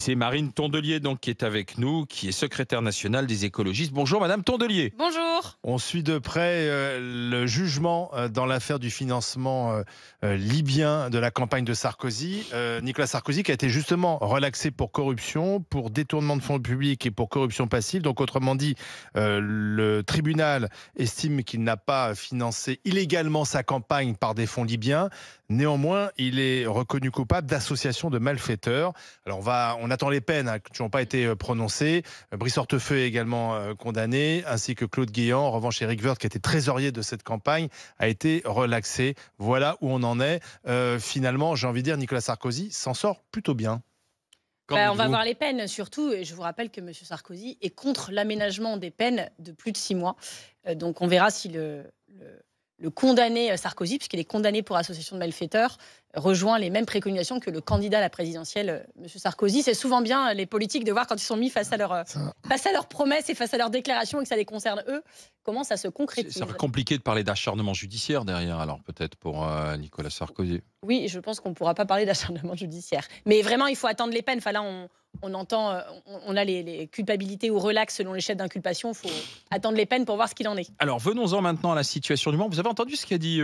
c'est Marine Tondelier donc, qui est avec nous, qui est secrétaire nationale des écologistes. Bonjour Madame Tondelier. Bonjour. On suit de près le jugement dans l'affaire du financement libyen de la campagne de Sarkozy. Nicolas Sarkozy qui a été justement relaxé pour corruption, pour détournement de fonds publics et pour corruption passive. Donc autrement dit, le tribunal estime qu'il n'a pas financé illégalement sa campagne par des fonds libyens. Néanmoins, il est reconnu coupable d'association de malfaiteurs. Alors on attend les peines qui n'ont pas été prononcées. Brice Hortefeux est également condamné, ainsi que Claude Guéant. En revanche, Éric Woerth, qui était trésorier de cette campagne, a été relaxé. Voilà où on en est. Finalement, j'ai envie de dire, Nicolas Sarkozy s'en sort plutôt bien. On va voir les peines, surtout. Et je vous rappelle que M. Sarkozy est contre l'aménagement des peines de plus de 6 mois. Donc on verra si le condamné Sarkozy, puisqu'il est condamné pour association de malfaiteurs, rejoint les mêmes préconisations que le candidat à la présidentielle, M. Sarkozy. C'est souvent bien les politiques de voir quand ils sont mis face à leurs promesses et face à leurs déclarations et que ça les concerne eux, comment ça se concrétise. Ça va être compliqué de parler d'acharnement judiciaire derrière, alors peut-être pour Nicolas Sarkozy. Oui, je pense qu'on ne pourra pas parler d'acharnement judiciaire. Mais vraiment, il faut attendre les peines. Enfin, là, on a les culpabilités ou relax selon les chefs d'inculpation. Il faut attendre les peines pour voir ce qu'il en est. Alors, venons-en maintenant à la situation du moment. Vous avez entendu ce qu'a dit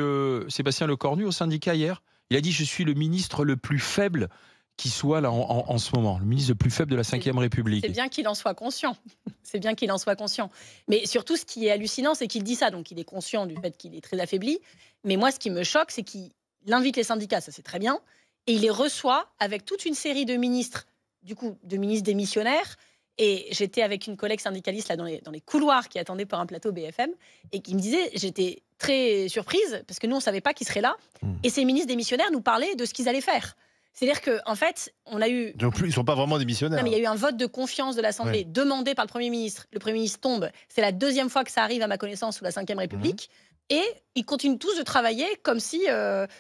Sébastien Lecornu au syndicat hier ? Il a dit « Je suis le ministre le plus faible qui soit là en ce moment, le ministre le plus faible de la Ve République. » C'est bien qu'il en soit conscient. C'est bien qu'il en soit conscient. Mais surtout, ce qui est hallucinant, c'est qu'il dit ça. Donc, il est conscient du fait qu'il est très affaibli. Mais moi, ce qui me choque, c'est qu'il invite les syndicats, ça c'est très bien, et il les reçoit avec toute une série de ministres, du coup, de ministres démissionnaires. Et j'étais avec une collègue syndicaliste là dans les couloirs qui attendait pour un plateau BFM et qui me disait, j'étais très surprise parce que nous on savait pas qui serait là. Et ces ministres démissionnaires nous parlaient de ce qu'ils allaient faire. C'est-à-dire qu'en fait, on a eu... Donc ils ne sont pas vraiment démissionnaires. Non, mais il y a eu un vote de confiance de l'Assemblée demandé par le Premier ministre. Le Premier ministre tombe. C'est la 2e fois que ça arrive à ma connaissance sous la Ve République. Et ils continuent tous de travailler comme si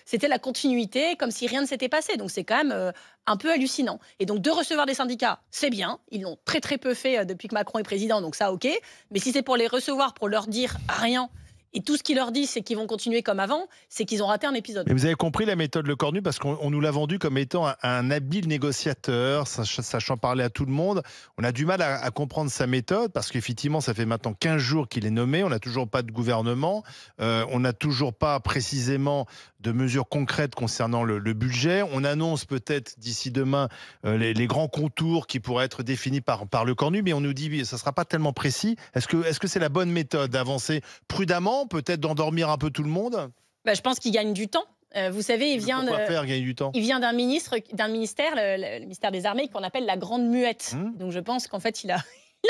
c'était la continuité, comme si rien ne s'était passé. Donc c'est quand même un peu hallucinant. Et donc de recevoir des syndicats, c'est bien. Ils l'ont très très peu fait depuis que Macron est président, donc ça ok. Mais si c'est pour les recevoir, pour leur dire rien, et tout ce qu'ils leur disent, c'est qu'ils vont continuer comme avant, c'est qu'ils ont raté un épisode. Et vous avez compris la méthode Lecornu, parce qu'on nous l'a vendu comme étant un habile négociateur, sachant parler à tout le monde. On a du mal à comprendre sa méthode, parce qu'effectivement, ça fait maintenant 15 jours qu'il est nommé, on n'a toujours pas de gouvernement, on n'a toujours pas précisément de mesures concrètes concernant le budget. On annonce peut-être d'ici demain les grands contours qui pourraient être définis par Lecornu, mais on nous dit que ça ne sera pas tellement précis. Est-ce que c'est la bonne méthode d'avancer prudemment, peut-être d'endormir un peu tout le monde? Je pense qu'il gagne du temps. Vous savez, il vient d'un ministère, le ministère des Armées, qu'on appelle la Grande Muette. Donc je pense qu'en fait, il a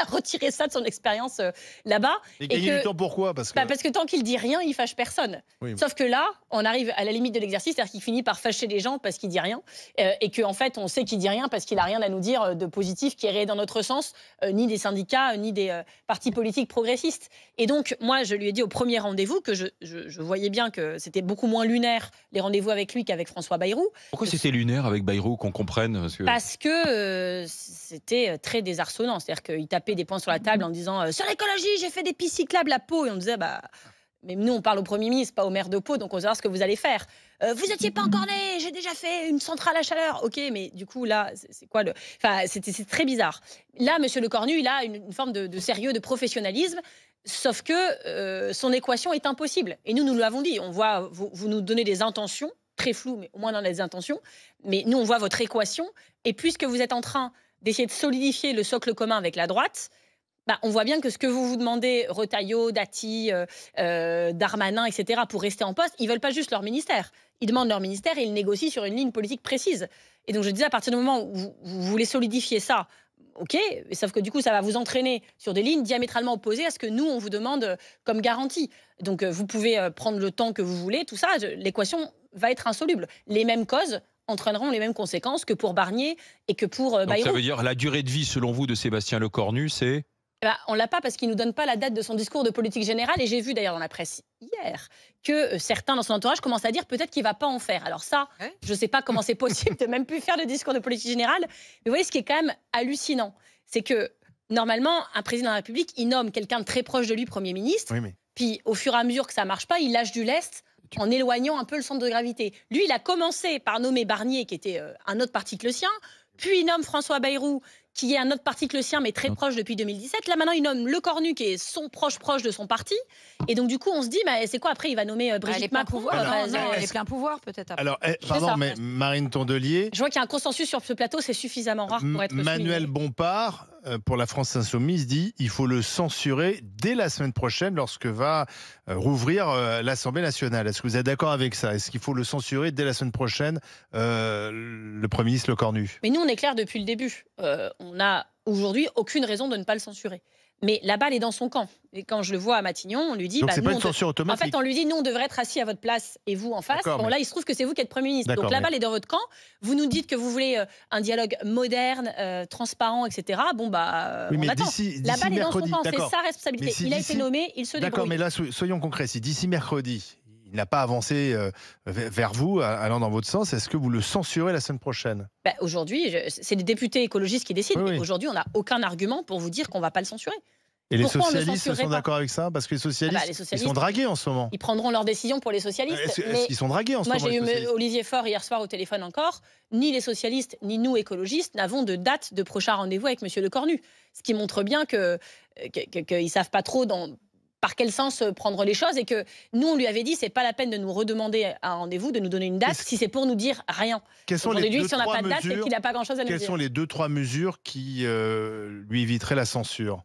retiré ça de son expérience là-bas. Et gagner du temps, pourquoi? Parce que tant qu'il dit rien, il fâche personne. Oui. Sauf que là, on arrive à la limite de l'exercice, c'est-à-dire qu'il finit par fâcher les gens parce qu'il dit rien. Et qu'en fait, on sait qu'il dit rien parce qu'il n'a rien à nous dire de positif qui irait dans notre sens, ni des syndicats, ni des partis politiques progressistes. Et donc, moi, je lui ai dit au premier rendez-vous que je voyais bien que c'était beaucoup moins lunaire, les rendez-vous avec lui qu'avec François Bayrou. Pourquoi c'était lunaire avec Bayrou, qu'on comprenne? Parce que c'était très désarçonnant. C'est-à-dire qu'il tapait des points sur la table en disant sur l'écologie, j'ai fait des pistes cyclables à Pau. Et on disait, mais nous, on parle au Premier ministre, pas au maire de Pau, donc on va savoir ce que vous allez faire. Vous n'étiez pas encore né, j'ai déjà fait une centrale à chaleur. Ok, mais du coup, là, c'est quoi c'est très bizarre. Là, M. Lecornu, il a une forme de sérieux, de professionnalisme. Sauf que son équation est impossible. Et nous l'avons dit. On voit, vous nous donnez des intentions, très floues, mais au moins dans les intentions. Mais nous, on voit votre équation. Et puisque vous êtes en train d'essayer de solidifier le socle commun avec la droite, on voit bien que ce que vous demandez, Retailleau, Dati, Darmanin, etc., pour rester en poste, ils ne veulent pas juste leur ministère. Ils demandent leur ministère et ils négocient sur une ligne politique précise. Et donc je disais, à partir du moment où vous voulez solidifier ça, ok, sauf que du coup, ça va vous entraîner sur des lignes diamétralement opposées à ce que nous, on vous demande comme garantie. Donc vous pouvez prendre le temps que vous voulez, tout ça, l'équation va être insoluble. Les mêmes causes entraîneront les mêmes conséquences que pour Barnier et que pour Bayrou. Donc ça veut dire la durée de vie, selon vous, de Sébastien Lecornu, c'est... On ne l'a pas parce qu'il ne nous donne pas la date de son discours de politique générale. Et j'ai vu d'ailleurs dans la presse hier que certains dans son entourage commencent à dire peut-être qu'il ne va pas en faire. Alors ça, je ne sais pas comment c'est possible de même plus faire de discours de politique générale. Mais vous voyez, ce qui est quand même hallucinant, c'est que normalement, un président de la République, il nomme quelqu'un de très proche de lui Premier ministre. Puis au fur et à mesure que ça ne marche pas, il lâche du lest en éloignant un peu le centre de gravité. Lui, il a commencé par nommer Barnier, qui était un autre parti que le sien. puis il nomme François Bayrou, qui est un autre parti que le sien, mais très proche depuis 2017. Là, maintenant, il nomme Le Cornu, qui est son proche de son parti. Et donc, du coup, on se dit, mais c'est quoi après? Il va nommer Brigitte Macron. Les pleins pouvoirs, peut-être. Après. Alors, pardon, mais Marine Tondelier. Je vois qu'il y a un consensus sur ce plateau, c'est suffisamment rare pour être Manuel souligné. Bompard, pour la France Insoumise, dit il faut le censurer dès la semaine prochaine lorsque va rouvrir l'Assemblée nationale. Est-ce que vous êtes d'accord avec ça? Est-ce qu'il faut le censurer dès la semaine prochaine, le Premier ministre Le Cornu? Mais nous, on est clair depuis le début. On n'a aujourd'hui aucune raison de ne pas le censurer. Mais la balle est dans son camp. Et quand je le vois à Matignon, on lui dit... Donc c'est pas une censure en automatique. fait, on lui dit, nous, on devrait être assis à votre place et vous en face. Bon, là, il se trouve que c'est vous qui êtes Premier ministre. Donc la balle est dans votre camp. Vous nous dites que vous voulez un dialogue moderne, transparent, etc. Bon, bah, oui, mais on attend. La balle est dans son camp, c'est sa responsabilité. Si il a été nommé, il se débrouille. D'accord, mais là, soyons concrets. Si d'ici mercredi, il n'a pas avancé vers vous, allant dans votre sens, est-ce que vous le censurez la semaine prochaine? Aujourd'hui, c'est les députés écologistes qui décident. Oui. Aujourd'hui, on n'a aucun argument pour vous dire qu'on ne va pas le censurer. Et les Pourquoi socialistes sont d'accord avec ça? Parce que les socialistes, ils sont dragués en ce moment. Ils prendront leurs décisions pour les socialistes. Est-ce qu'ils sont dragués en ce moment? Moi, j'ai eu Olivier Faure hier soir au téléphone encore. Ni les socialistes, ni nous, écologistes, n'avons de date de prochain rendez-vous avec M. Le Cornu. Ce qui montre bien qu'ils ne savent pas trop par quel sens prendre les choses et que nous, on lui avait dit, c'est pas la peine de nous redemander un rendez-vous, de nous donner une date, si c'est pour nous dire rien. Quelles sont les si on n'a pas de date, c'est qu'il n'a pas grand-chose à nous dire. Quelles sont les 2-3 mesures qui lui éviteraient la censure?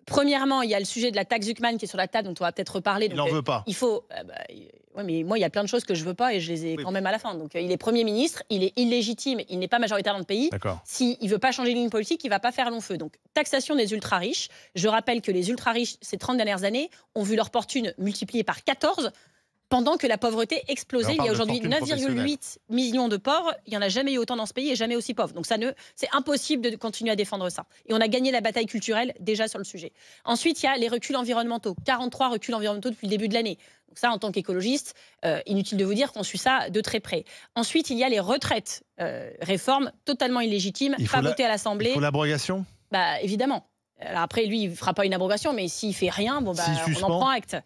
Premièrement, il y a le sujet de la taxe Zuckman qui est sur la table, dont on va peut-être reparler. Il n'en veut pas. Il faut. Ouais, mais moi, il y a plein de choses que je veux pas et je les ai quand même à la fin. Donc, il est Premier ministre, il est illégitime, il n'est pas majoritaire dans le pays. S'il ne veut pas changer de ligne politique, il ne va pas faire long feu. Donc, taxation des ultra-riches. Je rappelle que les ultra-riches, ces 30 dernières années, ont vu leur fortune multipliée par 14. Pendant que la pauvreté explosait, il y a aujourd'hui 9,8 millions de pauvres. Il n'y en a jamais eu autant dans ce pays et jamais aussi pauvres. Donc c'est impossible de continuer à défendre ça. Et on a gagné la bataille culturelle déjà sur le sujet. Ensuite, il y a les reculs environnementaux. 43 reculs environnementaux depuis le début de l'année. Donc ça, en tant qu'écologiste, inutile de vous dire qu'on suit ça de très près. Ensuite, il y a les retraites. Réforme totalement illégitime, pas votée à l'Assemblée. Il faut l'abrogation ? Évidemment. Alors après, lui, il ne fera pas une abrogation, mais s'il ne fait rien, on en prend acte.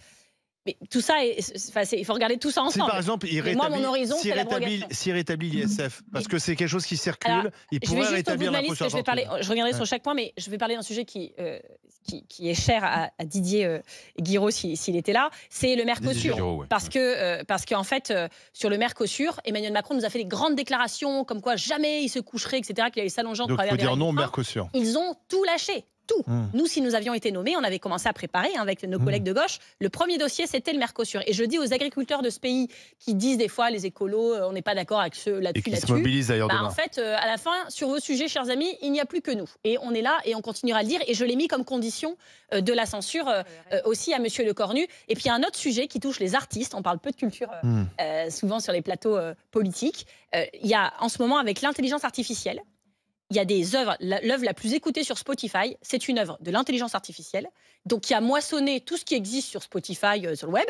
Mais tout ça, il faut regarder tout ça ensemble. Si par exemple, il rétablit l'ISF, parce que c'est quelque chose qui circule, alors, il pourrait rétablir l'impôt sur la fortune. Je reviendrai sur chaque point, mais je vais parler d'un sujet qui est cher à Didier Guiraud s'il était là, c'est le Mercosur. Guiraud, ouais. Parce qu'en fait, sur le Mercosur, Emmanuel Macron nous a fait des grandes déclarations, comme quoi jamais il se coucherait, etc., qu'il allait s'allonger en travers des dire non au Mercosur. Ils ont tout lâché. Tout. Nous, si nous avions été nommés, on avait commencé à préparer avec nos collègues de gauche. Le premier dossier, c'était le Mercosur. Et je dis aux agriculteurs de ce pays qui disent des fois, les écolos, on n'est pas d'accord avec ceux là-dessus. Et qui se mobilisent d'ailleurs demain. En fait, à la fin, sur vos sujets, chers amis, il n'y a plus que nous. Et on est là et on continuera à le dire. Et je l'ai mis comme condition de la censure aussi à Monsieur Le Cornu. Et puis, il y a un autre sujet qui touche les artistes. On parle peu de culture souvent sur les plateaux politiques. Il y a en ce moment, avec l'intelligence artificielle, il y a des œuvres, l'œuvre la plus écoutée sur Spotify, c'est une œuvre de l'intelligence artificielle, donc qui a moissonné tout ce qui existe sur Spotify, sur le web.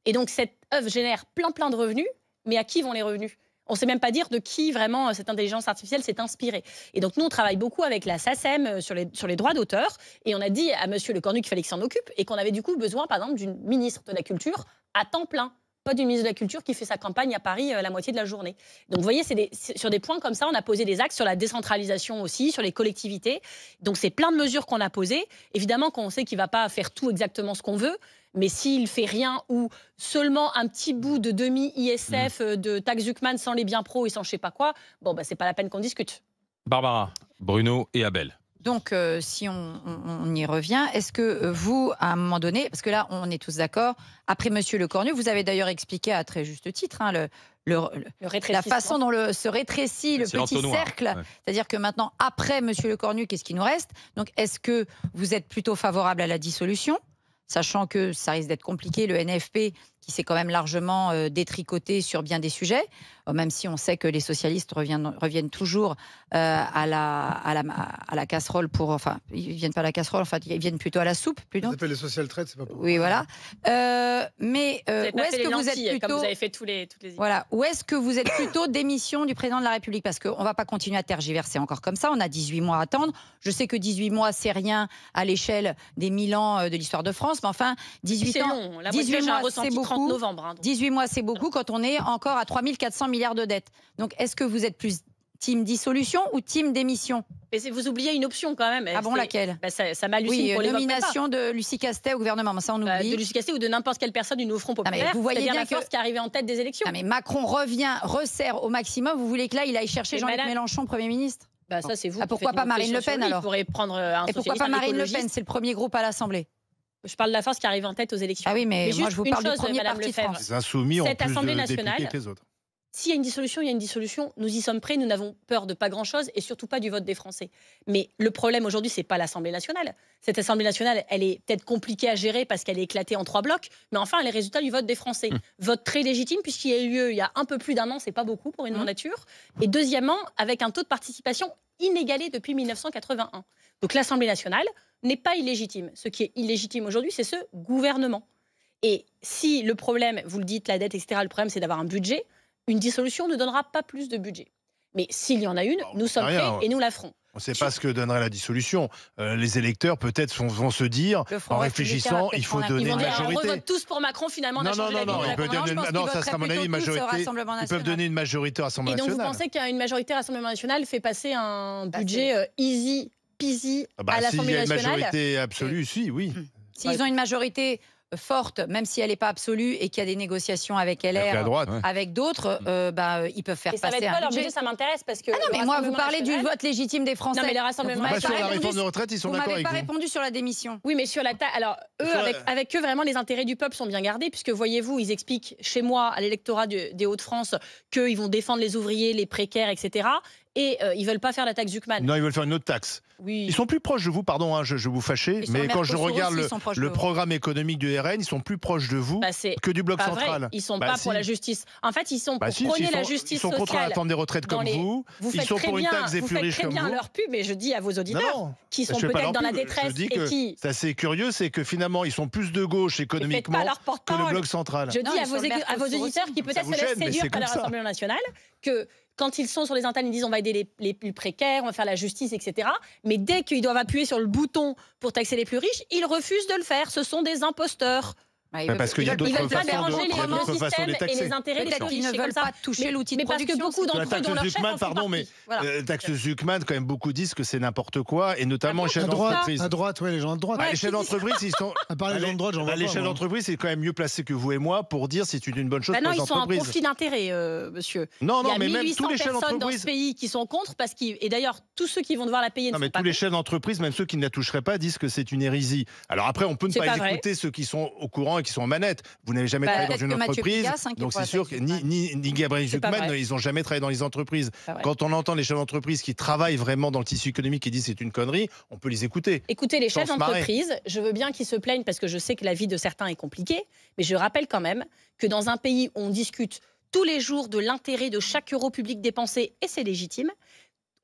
Et donc cette œuvre génère plein de revenus, mais à qui vont les revenus ? On ne sait même pas dire de qui vraiment cette intelligence artificielle s'est inspirée. Et donc nous, on travaille beaucoup avec la SACEM sur les droits d'auteur, et on a dit à Monsieur Le Cornu qu'il fallait qu'il s'en occupe, et qu'on avait du coup besoin, par exemple, d'une ministre de la Culture à temps plein. Pas du ministre de la Culture qui fait sa campagne à Paris la moitié de la journée. Donc vous voyez, sur des points comme ça, on a posé des axes sur la décentralisation aussi, sur les collectivités. Donc c'est plein de mesures qu'on a posées. Évidemment qu'on sait qu'il ne va pas faire tout exactement ce qu'on veut, mais s'il ne fait rien ou seulement un petit bout de demi-ISF, de taxe Zuckman sans les biens pro et sans je ne sais pas quoi, c'est pas la peine qu'on discute. Barbara, Bruno et Abel. Donc, si on y revient, est-ce que vous, à un moment donné, parce que là, on est tous d'accord, après Monsieur Le Cornu, vous avez d'ailleurs expliqué à très juste titre la façon dont se rétrécit le petit cercle, c'est-à-dire que maintenant, après Monsieur Le Cornu, qu'est-ce qui nous reste? Donc, est-ce que vous êtes plutôt favorable à la dissolution, sachant que ça risque d'être compliqué, le NFP qui s'est quand même largement détricoté sur bien des sujets, même si on sait que les socialistes reviennent toujours à la casserole ils viennent pas à la casserole, ils viennent plutôt à la soupe. Ça s'appelle les social-traites, c'est pas pour... Oui, voilà. Mais où est-ce que vous êtes plutôt... Comme vous avez fait toutes les Voilà. Où est-ce que vous êtes plutôt démission du président de la République? Parce qu'on va pas continuer à tergiverser encore comme ça, on a 18 mois à attendre. Je sais que 18 mois, c'est rien à l'échelle des 1000 ans de l'histoire de France, mais enfin, 18 ans, long. 18 mois, c'est beaucoup. 30 novembre, 18 mois, c'est beaucoup quand on est encore à 3400 milliards de dettes. Donc, est-ce que vous êtes plus team dissolution ou team démission? Mais vous oubliez une option quand même. Ah bon, laquelle? Ça m'hallucine. Oui, nomination de Lucie Castet au gouvernement, ça on oublie. De Lucie Castet ou de n'importe quelle personne du nouveau Front Populaire. Vous voyez bien la force qui est arrivée en tête des élections. Mais Macron resserre au maximum. Vous voulez que là, il aille chercher Jean-Luc Mélenchon, Premier ministre? Ça, c'est vous. Pourquoi pas Marine Le Pen alors? Et pourquoi pas Marine Le Pen? C'est le premier groupe à l'Assemblée. Je parle de la force qui arrive en tête aux élections. Ah oui, mais moi je vous parle du premier parti France. Les Insoumis ont Cette plus Assemblée de nationale, députés que les autres. S'il y a une dissolution, il y a une dissolution. Nous y sommes prêts. Nous n'avons peur de pas grand-chose et surtout pas du vote des Français. Mais le problème aujourd'hui, c'est pas l'Assemblée nationale. Cette Assemblée nationale, elle est peut-être compliquée à gérer parce qu'elle est éclatée en 3 blocs. Mais enfin, elle est le résultat du vote des Français. Vote très légitime puisqu'il y a eu lieu il y a un peu plus d'un an. C'est pas beaucoup pour une mandature. Et deuxièmement, avec un taux de participation inégalé depuis 1981. Donc l'Assemblée nationale n'est pas illégitime. Ce qui est illégitime aujourd'hui, c'est ce gouvernement. Et si le problème, vous le dites, la dette, etc., le problème, c'est d'avoir un budget, une dissolution ne donnera pas plus de budget. Mais s'il y en a une, nous sommes prêts et nous la ferons. On ne sait pas ce que donnerait la dissolution. Les électeurs, peut-être, vont se dire, en réfléchissant, il faut donner une majorité. On vote tous pour Macron, finalement. Non, ça sera à mon avis une majorité. Ils peuvent donner une majorité à l'Assemblée nationale. Et donc, vous pensez qu'une majorité à l'Assemblée nationale fait passer un budget easy peasy à l'Assemblée nationale? S'il y a une majorité absolue, oui. S'ils ont une majorité forte, même si elle n'est pas absolue et qu'il y a des négociations avec LR, avec d'autres, ils peuvent faire passer un budget. Ça m'intéresse parce que... Ah non, mais moi, vous parlez du vote légitime des Français. Non, mais le Rassemblement national... Sur la réforme de retraite, ils sont d'accord avec vous. Vous m'avez pas répondu sur la démission. Oui, mais sur la... Alors, eux, avec eux, vraiment, les intérêts du peuple sont bien gardés, puisque, voyez-vous, ils expliquent chez moi, à l'électorat des Hauts-de-France, qu'ils vont défendre les ouvriers, les précaires, etc. Et ils veulent pas faire la taxe Zuckman. Non, ils veulent faire une autre taxe. Oui. Ils sont plus proches de vous, pardon, je vous fâchais, mais quand je regarde le programme économique du RN, ils sont plus proches de vous que du bloc central. Ils sont pas pour la justice. En fait, ils sont pour prôner la justice sociale. Ils sont contre la réforme des retraites comme vous. Ils sont pour une taxe des plus riches comme vous. Vous faites très bien leur pub, mais je dis à vos auditeurs qui sont peut-être dans la détresse et qui... C'est assez curieux, c'est que finalement, ils sont plus de gauche économiquement que le bloc central. Je dis à vos auditeurs qui peut-être se laissent séduire par la Rassemblement national que quand ils sont sur les antennes, ils disent on va aider les plus précaires, on va faire la justice, etc. Mais dès qu'ils doivent appuyer sur le bouton pour taxer les plus riches, ils refusent de le faire. Ce sont des imposteurs. Parce qu'il y a d'autres façons de les taxer. Et les intérêts des riches ne veulent pas toucher l'outil de production. Mais parce que beaucoup d'entre eux, dont leur chef en font partie. La taxe Zuckman, quand même, beaucoup disent que c'est n'importe quoi, et notamment les chefs d'entreprise. À droite, les gens de droite. Les chefs d'entreprise, ils sont. À part les gens de droite, j'en vois pas. Les chefs d'entreprise, c'est quand même mieux placé que vous et moi pour dire si c'est une bonne chose pour les entreprises. Non, ils sont en conflit d'intérêts, monsieur. Non, mais même tous les chefs chefs d'entreprise dans ce pays qui sont contre, et d'ailleurs, tous ceux qui vont devoir la payer ne sont pas contre. Tous les chefs d'entreprise, même ceux qui ne la toucheraient pas, disent que c'est une hérésie. Alors après, on peut ne pas écouter ceux qui sont au courant et qui sont en manette. Vous n'avez jamais travaillé dans une entreprise, donc c'est sûr que ni Gabriel Zuckman, ils n'ont jamais travaillé dans les entreprises. Quand on entend les chefs d'entreprise qui travaillent vraiment dans le tissu économique et disent c'est une connerie, on peut les écouter. Écoutez, les chefs d'entreprise, je veux bien qu'ils se plaignent parce que je sais que la vie de certains est compliquée, mais je rappelle quand même que dans un pays où on discute tous les jours de l'intérêt de chaque euro public dépensé, et c'est légitime,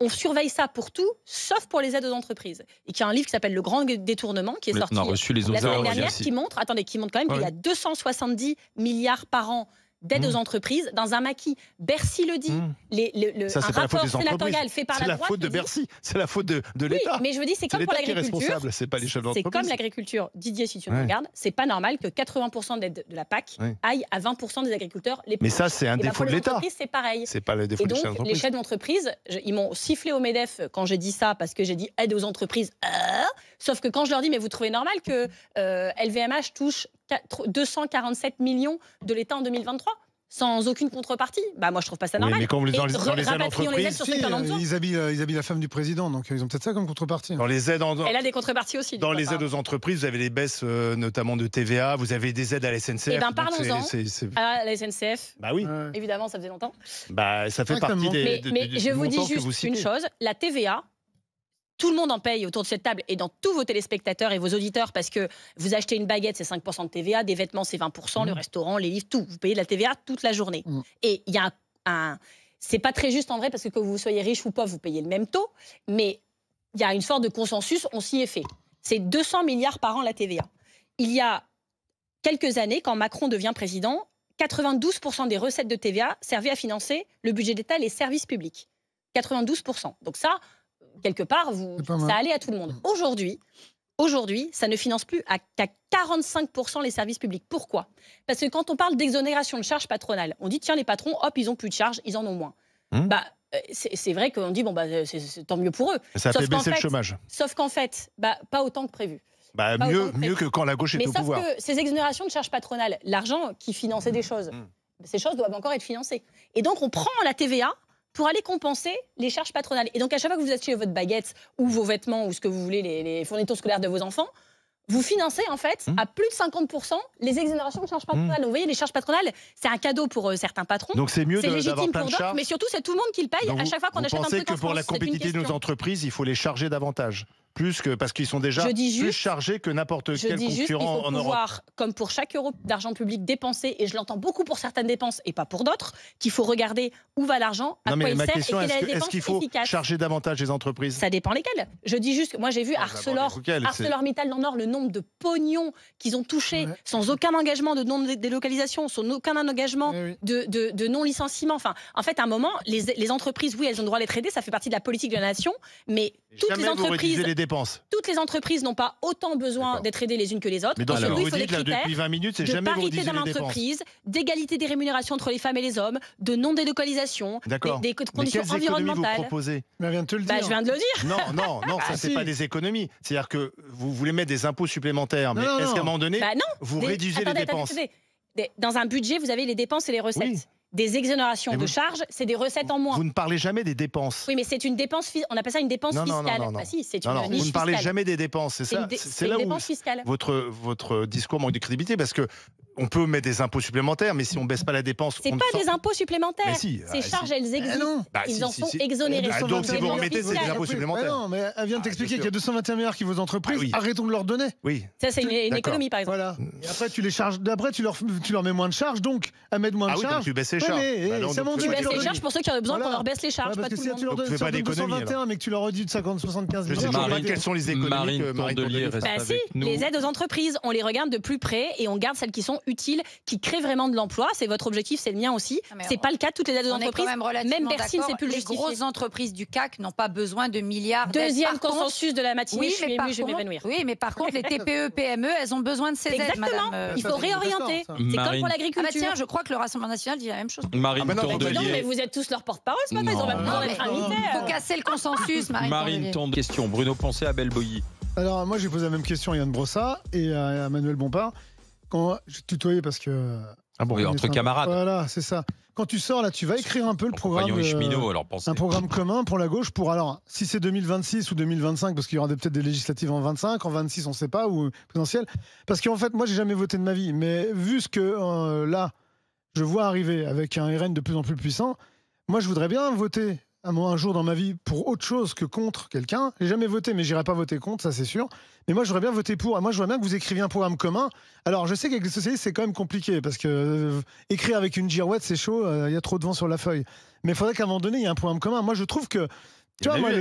on surveille ça pour tout, sauf pour les aides aux entreprises. Et qu'il y a un livre qui s'appelle Le Grand Détournement, qui est sorti la semaine dernière, qui montre quand même qu'il y a 270 milliards par an d'aide aux entreprises dans un maquis. Bercy le dit. Un rapport sénatorial fait par la droite. C'est la faute de Bercy, c'est la faute de l'État. Oui, mais je veux dire, c'est comme pour l'agriculture. C'est pas les chefs d'entreprise. C'est comme l'agriculture. Didier, si tu me regardes, c'est pas normal que 80% d'aide de la PAC aille à 20% des agriculteurs les plus Mais ça, c'est un défaut de l'État. C'est pareil. C'est pas le défaut des chefs d'entreprise. Les chefs d'entreprise, ils m'ont sifflé au MEDEF quand j'ai dit ça, parce que j'ai dit aide aux entreprises. Sauf que quand je leur dis, mais vous trouvez normal que LVMH touche 247 millions de l'État en 2023 sans aucune contrepartie? Moi, je trouve pas ça normal. Mais comme dans les aides d'entreprise, ils habillent la femme du président, donc ils ont peut-être ça comme contrepartie. Dans les aides Elle a des contreparties aussi. Dans les aides aux entreprises, vous avez des baisses notamment de TVA, vous avez des aides à la SNCF. Eh bien, parlons-en. À la SNCF. Bah oui. Évidemment, ça faisait longtemps. Ça fait partie des. Mais je vous dis juste une chose, la TVA. Tout le monde en paye autour de cette table et dans tous vos téléspectateurs et vos auditeurs, parce que vous achetez une baguette, c'est 5% de TVA, des vêtements, c'est 20%, le restaurant, les livres, tout. Vous payez de la TVA toute la journée. Et il y a c'est pas très juste en vrai, parce que vous soyez riche ou pauvre, vous payez le même taux, mais il y a une sorte de consensus, on s'y est fait. C'est 200 milliards par an la TVA. Il y a quelques années, quand Macron devient président, 92% des recettes de TVA servaient à financer le budget d'État et les services publics. 92%. Donc ça, quelque part, ça allait à tout le monde. Aujourd'hui, ça ne finance plus qu'à 45% les services publics. Pourquoi? Parce que quand on parle d'exonération de charges patronales, on dit tiens, les patrons, hop, ils ont plus de charges, ils en ont moins. c'est vrai qu'on dit, bon, bah, c'est tant mieux pour eux. Ça a fait baisser le chômage. Sauf qu'en fait, pas autant que prévu. Mieux que quand la gauche était au pouvoir. Sauf que ces exonérations de charges patronales, l'argent qui finançait des choses, ces choses doivent encore être financées. Et donc, on prend la TVA pour aller compenser les charges patronales. Et donc, à chaque fois que vous achetez votre baguette ou vos vêtements ou ce que vous voulez, les fournitures scolaires de vos enfants, vous financez en fait à plus de 50% les exonérations de charges patronales. Donc, vous voyez, les charges patronales, c'est un cadeau pour certains patrons. Donc c'est mieux d'avoir légitime plein pour de d'autres, charges. mais surtout c'est tout le monde qui le paye à chaque fois qu'on achète un truc en France. Vous pensez que pour la compétitivité de nos entreprises, il faut les charger davantage, plus que parce qu'ils sont déjà plus chargés que n'importe quel concurrent en Europe. Pouvoir, comme pour chaque euro d'argent public dépensé, et je l'entends beaucoup pour certaines dépenses et pas pour d'autres, qu'il faut regarder où va l'argent, à quoi il sert et quelle est la dépense est-ce qu'il faut efficace. charger davantage les entreprises? Ça dépend lesquelles. Je dis juste que moi j'ai vu ArcelorMittal dans le Nord, le nombre de pognons qu'ils ont touché sans aucun engagement de non-délocalisation, sans aucun engagement de non-licenciement. Enfin, en fait, à un moment, les entreprises, oui, elles ont le droit d'être aidées, ça fait partie de la politique de la nation, mais toutes les entreprises n'ont pas autant besoin d'être aidées les unes que les autres. Mais dans il faut des critères depuis 20 minutes, c'est de jamais parité dans l'entreprise, d'égalité des rémunérations entre les femmes et les hommes, de non-délocalisation, des conditions environnementales. Vous proposez? Mais elle vient de te le dire. Je viens de le dire. Non, ça c'est pas des économies. C'est-à-dire que vous voulez mettre des impôts supplémentaires, mais est-ce qu'à un moment donné, vous réduisez les dépenses? Dans un budget, vous avez les dépenses et les recettes. Oui. Des exonérations de charges, c'est des recettes en moins. Vous ne parlez jamais des dépenses. Oui, mais c'est une dépense, on appelle ça une dépense fiscale. Non. Bah si, c'est une Vous ne parlez jamais des dépenses, c'est ça. C'est là où votre discours manque de crédibilité, parce que on peut mettre des impôts supplémentaires, mais si on baisse pas la dépense, c'est pas des impôts supplémentaires. Si, ces charges, elles existent. Ils en sont exonérés. Donc si vous remettez, c'est des impôts supplémentaires. Non, mais elle vient de t'expliquer qu'il y a 221 milliards qui vont aux entreprises. Arrêtons de leur donner. Oui. Ça, c'est une économie, par exemple. Voilà. Et après, tu les charges. Après, tu leur mets moins de charges, donc à mettre moins de charges. Tu baisses les charges. Tu baisses les charges pour ceux qui auraient besoin qu'on leur baisse les charges. Parce que si tu leur donnes 221, mais que tu leur redis de 75 millions. Quelles sont les économies que Marine Tondelier reste avec nous? Les aides aux entreprises, on les regarde de plus près et on garde celles qui sont utiles, qui créent vraiment de l'emploi. C'est votre objectif, c'est le mien aussi. C'est pas le cas de toutes les aides aux entreprises. Même Bercy ne sait plus le justifier. Les grosses entreprises du CAC n'ont pas besoin de milliards. Deuxième consensus de la matinée, je vais m'évanouir. Oui, mais par contre, les TPE, PME, elles ont besoin de ces aides, madame. Il faut réorienter. C'est comme pour l'agriculture. Tiens, je crois que le Rassemblement national dit la même chose. Marine Tondelier. Mais vous êtes tous leur porte-parole ce matin, ils ont même besoin d'être invités. Il faut casser le consensus, Marine Tondelier. Question, Bruno Poncet à Belleboilly. Alors, moi, j'ai posé la même question à Yann Brossat et à Manuel Bompard. Quand je tutoyais parce que... entre camarades. Voilà, c'est ça. Quand tu sors, là, tu vas écrire un peu le programme. Un programme commun pour la gauche pour, alors, si c'est 2026 ou 2025, parce qu'il y aura peut-être des législatives en 25, en 26, on ne sait pas, ou présidentielles. Parce qu'en fait, moi, j'ai jamais voté de ma vie. Mais vu ce que, là, je vois arriver avec un RN de plus en plus puissant, moi, je voudrais bien voter un jour dans ma vie pour autre chose que contre quelqu'un. J'ai jamais voté, mais j'irai pas voter contre, ça c'est sûr. Mais moi, je voudrais bien voter pour. Moi, je voudrais bien que vous écriviez un programme commun. Alors, je sais qu'avec les socialistes, c'est quand même compliqué parce que écrire avec une girouette, c'est chaud. Il y a trop de vent sur la feuille. Mais il faudrait qu'à un moment donné, il y ait un programme commun. Moi, je trouve que tu vois, moi,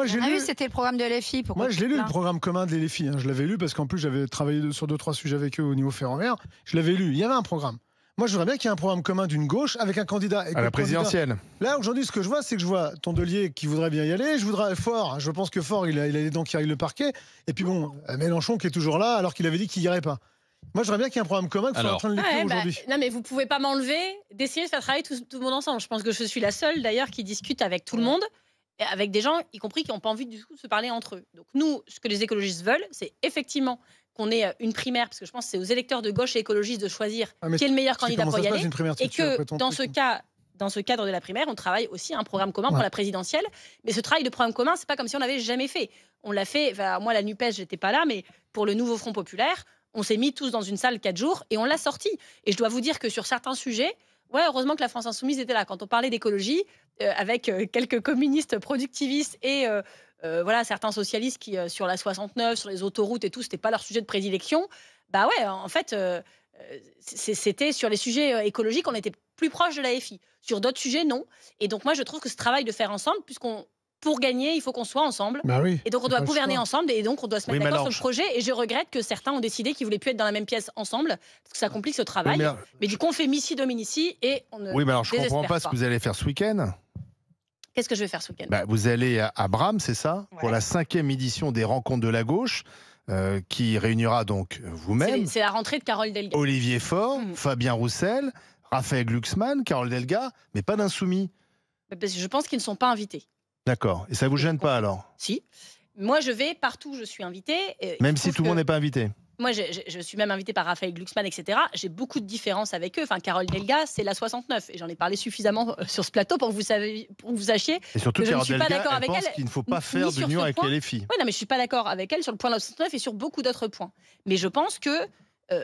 j'ai lu. C'était le programme de LFI. Moi, je l'ai lu, le programme commun de LFI. Je l'avais lu parce qu'en plus, j'avais travaillé sur 2-3 sujets avec eux au niveau ferroviaire. Je l'avais lu. Il y avait un programme. Moi, je voudrais bien qu'il y ait un programme commun d'une gauche avec un candidat. À la présidentielle. Là, aujourd'hui, ce que je vois, c'est que je vois Tondelier qui voudrait bien y aller. Je voudrais Faure. Je pense que Faure, il a les dents qui arrivent le parquet. Et puis bon, Mélenchon qui est toujours là alors qu'il avait dit qu'il irait pas. Moi, je voudrais bien qu'il y ait un programme commun qu'il soit en train de l'écrire aujourd'hui. Non, mais vous pouvez pas m'enlever d'essayer de faire travailler tout le monde ensemble. Je pense que je suis la seule, d'ailleurs, qui discute avec tout le monde, avec des gens, y compris, qui n'ont pas envie du tout de se parler entre eux. Donc nous, ce que les écologistes veulent, c'est effectivement qu'on ait une primaire, parce que je pense que c'est aux électeurs de gauche et écologistes de choisir qui est le meilleur candidat pour y aller, et que dans ce cadre de la primaire, on travaille aussi un programme commun pour la présidentielle. Mais ce travail de programme commun, c'est pas comme si on l'avait jamais fait. On l'a fait, moi la NUPES, j'étais pas là, mais pour le nouveau Front Populaire, on s'est mis tous dans une salle 4 jours et on l'a sorti. Et je dois vous dire que sur certains sujets, heureusement que la France Insoumise était là. Quand on parlait d'écologie, avec quelques communistes productivistes et certains socialistes qui, sur la 69, sur les autoroutes et tout, c'était pas leur sujet de prédilection. En fait, c'était sur les sujets écologiques, on était plus proche de la FI. Sur d'autres sujets, non. Et donc, moi, je trouve que ce travail de faire ensemble, pour gagner, il faut qu'on soit ensemble. Et donc, on doit gouverner ensemble et donc, on doit se mettre d'accord sur le projet. Et je regrette que certains ont décidé qu'ils ne voulaient plus être dans la même pièce ensemble parce que ça complique ce travail. Mais du coup, on fait Missi Dominici et on ne. Oui, mais alors, je ne comprends pas ce que vous allez faire ce week-end. Qu'est-ce que je vais faire ce week-end ? Vous allez à Bram, c'est ça ? Pour la 5e édition des Rencontres de la Gauche, qui réunira donc vous-même. C'est la rentrée de Carole Delga. Olivier Faure, Fabien Roussel, Raphaël Glucksmann, Carole Delga, mais pas d'insoumis. Parce que je pense qu'ils ne sont pas invités. D'accord. Et ça vous gêne pas alors? Si. Moi, je vais partout où je suis invitée. Même si tout le monde n'est pas invité? Moi, je suis même invitée par Raphaël Glucksmann, etc. J'ai beaucoup de différences avec eux. Enfin, Carole Delga, c'est la 69. Et j'en ai parlé suffisamment sur ce plateau pour que vous sachiez et surtout que je ne Carole suis pas Delga, d'accord avec pense elle. qu'il ne faut pas faire d'union avec les filles. Oui, non, mais je ne suis pas d'accord avec elle sur le point de la 69 et sur beaucoup d'autres points. Mais je pense que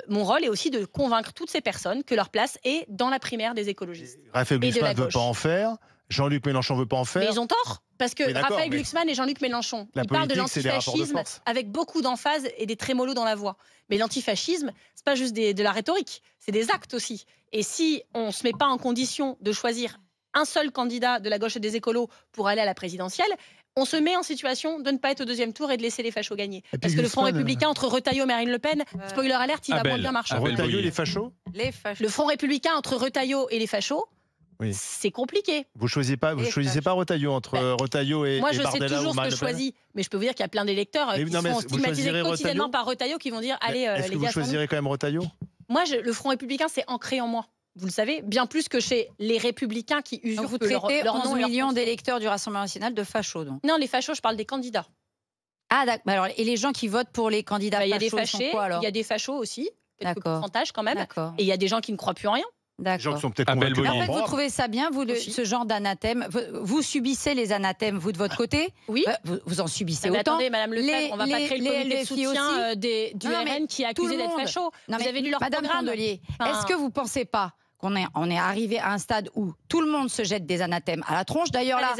mon rôle est aussi de convaincre toutes ces personnes que leur place est dans la primaire des écologistes. Raphaël Glucksmann ne veut pas en faire. Jean-Luc Mélenchon ne veut pas en faire. Mais ils ont tort. Parce que Raphaël Glucksmann et Jean-Luc Mélenchon, ils parlent de l'antifascisme avec beaucoup d'emphase et des trémolos dans la voix. Mais l'antifascisme, c'est pas juste de la rhétorique, c'est des actes aussi. Et si on ne se met pas en condition de choisir un seul candidat de la gauche et des écolos pour aller à la présidentielle, on se met en situation de ne pas être au deuxième tour et de laisser les fachos gagner. Parce que le Front républicain entre Retailleau et Marine Le Pen, spoiler alert, il va moins bien marcher. Retailleau et les fachos? Le Front républicain entre Retailleau et les fachos, oui. C'est compliqué. Vous choisissez pas Retailleau entre Retailleau et moi, je Bardella sais toujours ce que je choisis, mais je peux vous dire qu'il y a plein d'électeurs qui sont stigmatisés quotidiennement par Retailleau qui vont dire allez, est-ce que vous choisirez quand même Retailleau? Moi, le Front républicain, c'est ancré en moi. Vous le savez, bien plus que chez les Républicains qui usurpent vous traitez leur 11 millions d'électeurs du Rassemblement national de fachos, donc. Non, les fachos, je parle des candidats. Ah, d'accord. Alors, et les gens qui votent pour les candidats fachos, il y a des fâchés, quoi, alors? Il y a des fachos aussi, peut-être pourcentage quand même. Et il y a des gens qui ne croient plus en rien. Des gens qui sont peut-être convaincus. En fait, vous trouvez ça bien, vous, ce genre d'anathème? Vous subissez les anathèmes, vous, de votre côté? Oui. Vous en subissez autant. Attendez, Madame Lefebvre, on ne va pas créer le comité de soutien du RN qui est accusé d'être facho. Vous avez lu leur programme. Madame Candelier, est-ce que vous ne pensez pas qu'on est arrivé à un stade où tout le monde se jette des anathèmes à la tronche? D'ailleurs, là,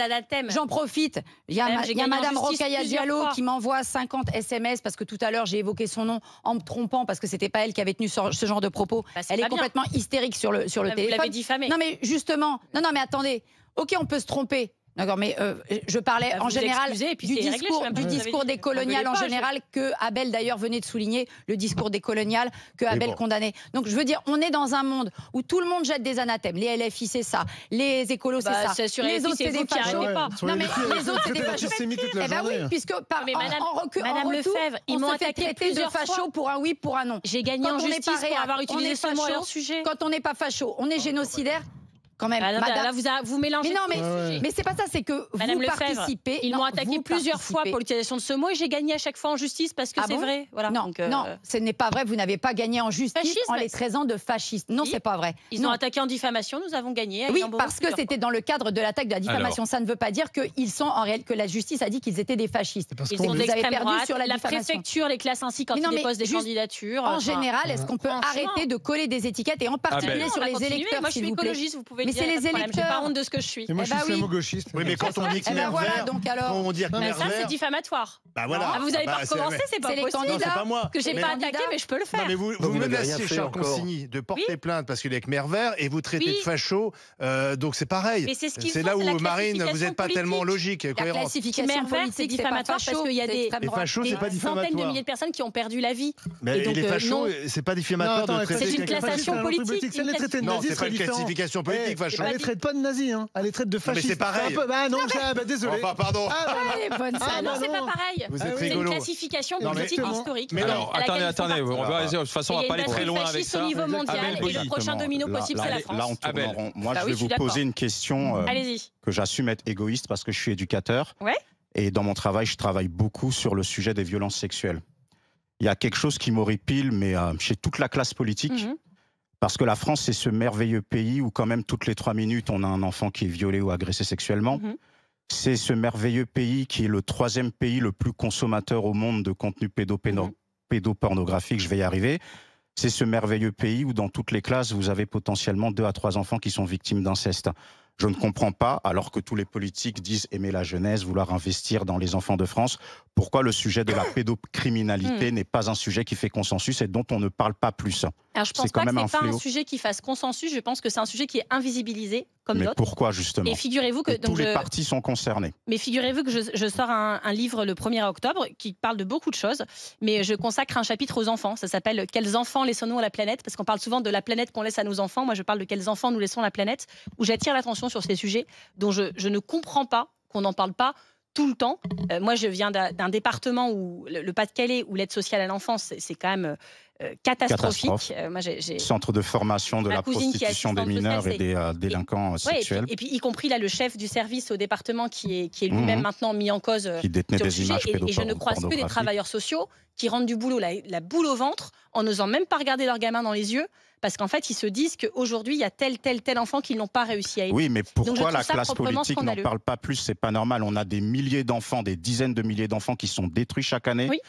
j'en profite. Il y a Madame Rokhaya Diallo qui m'envoie 50 SMS parce que tout à l'heure, j'ai évoqué son nom en me trompant parce que c'était pas elle qui avait tenu ce genre de propos. Elle est complètement hystérique sur le téléphone. Vous l'avez diffamée. Non, mais justement, non, mais attendez. Ok, on peut se tromper. D'accord, mais je parlais en général du discours des coloniales en général que Abel d'ailleurs venait de souligner, le discours des coloniales que Abel condamnait. Donc je veux dire, on est dans un monde où tout le monde jette des anathèmes. Les LFI c'est ça, les écolos c'est ça, les autres c'est des fachos. Non mais les autres c'est des fachos. Eh ben oui, puisque Madame Lefebvre, ils m'ont attaqué plusieurs fois. De fachos pour un oui, pour un non. J'ai gagné en justice pour avoir utilisé ce mot à leur sujet. Quand on n'est pas facho, on est génocidaire. Quand même, là, vous mélangez. Mais non, mais c'est pas ça, c'est que Madame vous participez. Ils m'ont attaqué plusieurs fois pour l'utilisation de ce mot et j'ai gagné à chaque fois en justice parce que c'est vrai. Voilà. Non, ce n'est pas vrai. Vous n'avez pas gagné en justice en les traitant de fascistes. Non, c'est pas vrai. Ils ont attaqué en diffamation. Nous avons gagné. Oui, parce que c'était dans le cadre de l'attaque de la diffamation. Ça ne veut pas dire que la justice a dit qu'ils étaient des fascistes. Ils ont d'extrême droite. Sur la préfecture les classe ainsi quand ils déposent des candidatures. En général, est-ce qu'on peut arrêter de coller des étiquettes et en particulier sur les électeurs? Moi, je suis écologiste. Vous pouvez le dire. Mais c'est les électeurs. Pas honte de ce que je suis. Et moi, je suis islamo-gauchiste. Oui, mais quand on dit Khmer vert, quand on dit Khmer vert, ça c'est diffamatoire. Bah voilà. Vous n'allez pas recommencer, c'est pas possible. Non, c'est pas moi. Que j'ai pas attaqué, mais je peux le faire. Non, mais vous menaciez Charles Consigny de porter plainte parce qu'il est Khmer vert et vous traitez de facho. Donc c'est pareil. C'est là où Marine, vous n'êtes pas tellement logique et cohérente. La classification politique, c'est diffamatoire parce qu'il y a des centaines de milliers de personnes qui ont perdu la vie. Mais les fachos, c'est pas diffamatoire de traiter. C'est une classation politique. Non, c'est pas une classification politique, facho. Elle les traite pas de nazis, elle les traite de fascistes. Mais c'est pareil. Bah non, désolé. Enfin, pardon. Non, c'est pas pareil. Vous êtes c'est une rigolo. classification politique historique. Mais alors, attendez. De toute façon, on va pas aller très loin avec ça. Au niveau mondial et le prochain domino possible, c'est la France. Là, on tourne en rond. Moi, je vais vous poser une question que j'assume être égoïste parce que je suis éducateur. Et dans mon travail, je travaille beaucoup sur le sujet des violences sexuelles. Il y a quelque chose qui m'horripile, mais chez toute la classe politique. Parce que la France, c'est ce merveilleux pays où quand même toutes les 3 minutes, on a un enfant qui est violé ou agressé sexuellement. C'est ce merveilleux pays qui est le 3e pays le plus consommateur au monde de contenu pédopornographique, je vais y arriver. C'est ce merveilleux pays où dans toutes les classes, vous avez potentiellement 2 à 3 enfants qui sont victimes d'inceste. Je ne comprends pas, alors que tous les politiques disent aimer la jeunesse, vouloir investir dans les enfants de France, pourquoi le sujet de la pédocriminalité n'est pas un sujet qui fait consensus et dont on ne parle pas plus. Alors je pense pas que c'est pas un sujet qui fasse consensus, je pense que c'est un sujet qui est invisibilisé comme d'autres. Mais pourquoi justement? Et figurez-vous que tous les partis sont concernés. Mais figurez-vous que je sors un livre le 1er octobre qui parle de beaucoup de choses, mais je consacre un chapitre aux enfants. Ça s'appelle « Quels enfants laissons-nous à la planète ?» Parce qu'on parle souvent de la planète qu'on laisse à nos enfants. Moi, je parle de quels enfants nous laissons à la planète, où j'attire l'attention sur ces sujets dont je ne comprends pas qu'on n'en parle pas tout le temps. Moi, je viens d'un département où le Pas-de-Calais, où l'aide sociale à l'enfance, c'est quand même catastrophique. Moi, centre de formation de la prostitution des mineurs et des délinquants sexuels. Et puis, y compris là, le chef du service au département qui est lui-même maintenant mis en cause qui détenait des images et je ne croise que des travailleurs sociaux qui rentrent du boulot la boule au ventre en n'osant même pas regarder leurs gamins dans les yeux. Parce qu'en fait, ils se disent qu'aujourd'hui, il y a tel enfant qu'ils n'ont pas réussi à aider. Oui, mais pourquoi la classe politique n'en parle pas plus? C'est pas normal. On a des milliers d'enfants, des dizaines de milliers d'enfants qui sont détruits chaque année. Oui.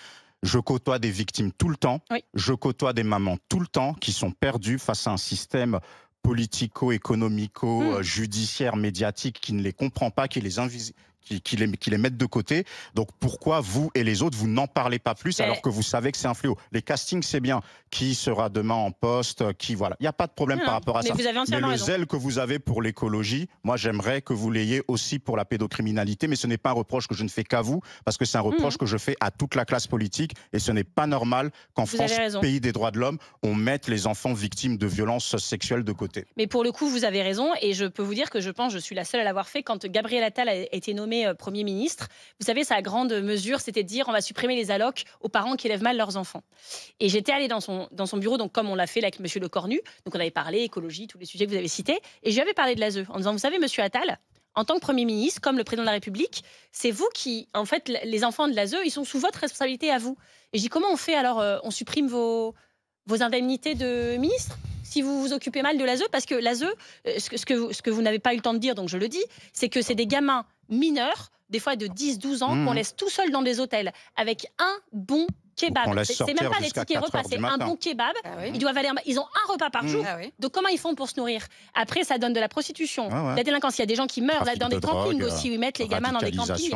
Je côtoie des victimes tout le temps. Oui. Je côtoie des mamans tout le temps qui sont perdues face à un système politico-économico, judiciaire, médiatique qui ne les comprend pas, qui les mettent de côté. Donc pourquoi vous et les autres, vous n'en parlez pas plus alors que vous savez que c'est un fléau? Les castings, c'est bien. Qui sera demain en poste? Voilà. Il n'y a pas de problème par rapport à ça. Mais le zèle que vous avez pour l'écologie, moi j'aimerais que vous l'ayez aussi pour la pédocriminalité, mais ce n'est pas un reproche que je ne fais qu'à vous, parce que c'est un reproche que je fais à toute la classe politique, et ce n'est pas normal qu'en France, pays des droits de l'homme, on mette les enfants victimes de violences sexuelles de côté. Mais pour le coup, vous avez raison, et je peux vous dire que je suis la seule à l'avoir fait quand Gabriel Attal a été nommé Premier ministre. Vous savez, sa grande mesure, c'était de dire on va supprimer les allocs aux parents qui élèvent mal leurs enfants. Et j'étais allée dans son bureau, donc comme on l'a fait avec Monsieur Le Cornu, donc on avait parlé écologie, tous les sujets que vous avez cités, et je lui avais parlé de l'ASE en disant, vous savez, Monsieur Attal, en tant que Premier ministre, comme le Président de la République, c'est vous qui, en fait, les enfants de l'ASE, ils sont sous votre responsabilité à vous. Et je dis, comment on fait alors? On supprime vos indemnités de ministre si vous vous occupez mal de l'ASE? Parce que l'ASE, ce que vous n'avez pas eu le temps de dire, donc je le dis, c'est que c'est des gamins mineurs, des fois de 10-12 ans, qu'on laisse tout seuls dans des hôtels avec un bon kebab. C'est même pas les tickets repas, c'est un bon kebab. Ah oui. Ils ont un repas par jour. Ah oui. Donc comment ils font pour se nourrir? Après, ça donne de la prostitution, la délinquance. Il y a des gens qui meurent dans des campings aussi, où ils mettent les gamins dans des campings.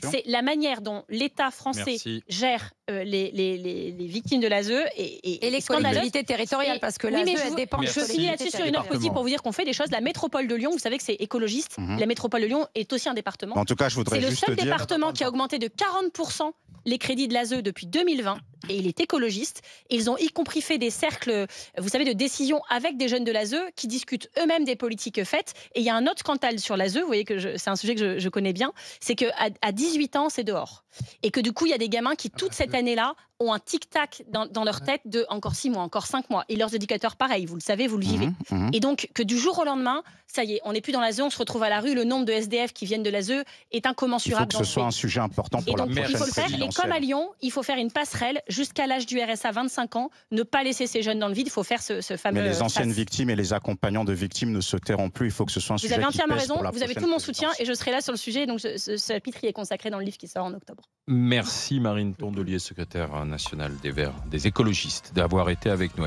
C'est la manière dont l'État français gère les victimes de l'ASE et les collectivités territoriales, parce que l'ASE, elle dépend. Je finis là-dessus sur une note positive pour vous dire qu'on fait des choses. La métropole de Lyon, vous savez que c'est écologiste. La métropole de Lyon est aussi un département. En tout cas, je voudrais juste dire... C'est le seul département qui a augmenté de 40% les crédits de l'ASE depuis 2020, et il est écologiste. Ils ont y compris fait des cercles, vous savez, de décision avec des jeunes de l'ASE qui discutent eux-mêmes des politiques faites. Et il y a un autre scandale sur l'ASE, vous voyez que c'est un sujet que je connais bien, c'est qu'à 18 ans, c'est dehors. Et que du coup, il y a des gamins qui, toute cette année-là, ont un tic-tac dans leur tête de encore 6 mois, encore 5 mois. Et leurs éducateurs, pareil, vous le savez, vous le vivez. Et donc, que du jour au lendemain, ça y est, on n'est plus dans l'ASE, on se retrouve à la rue, le nombre de SDF qui viennent de l'ASE est incommensurable. Il faut que ce soit un sujet important pour la prochaine présidentielle. Et comme à Lyon, il faut faire une passerelle jusqu'à l'âge du RSA 25 ans, ne pas laisser ces jeunes dans le vide, il faut faire ce fameux... Mais les anciennes victimes et les accompagnants de victimes ne se tairont plus, il faut que ce soit un sujet qui pèse pour la prochaine présidentielle. Vous avez tout mon soutien et je serai là sur le sujet, donc ce chapitre est consacré dans le livre qui sort en octobre. Merci Marine Tondelier, secrétaire nationale des Verts, des écologistes, d'avoir été avec nous.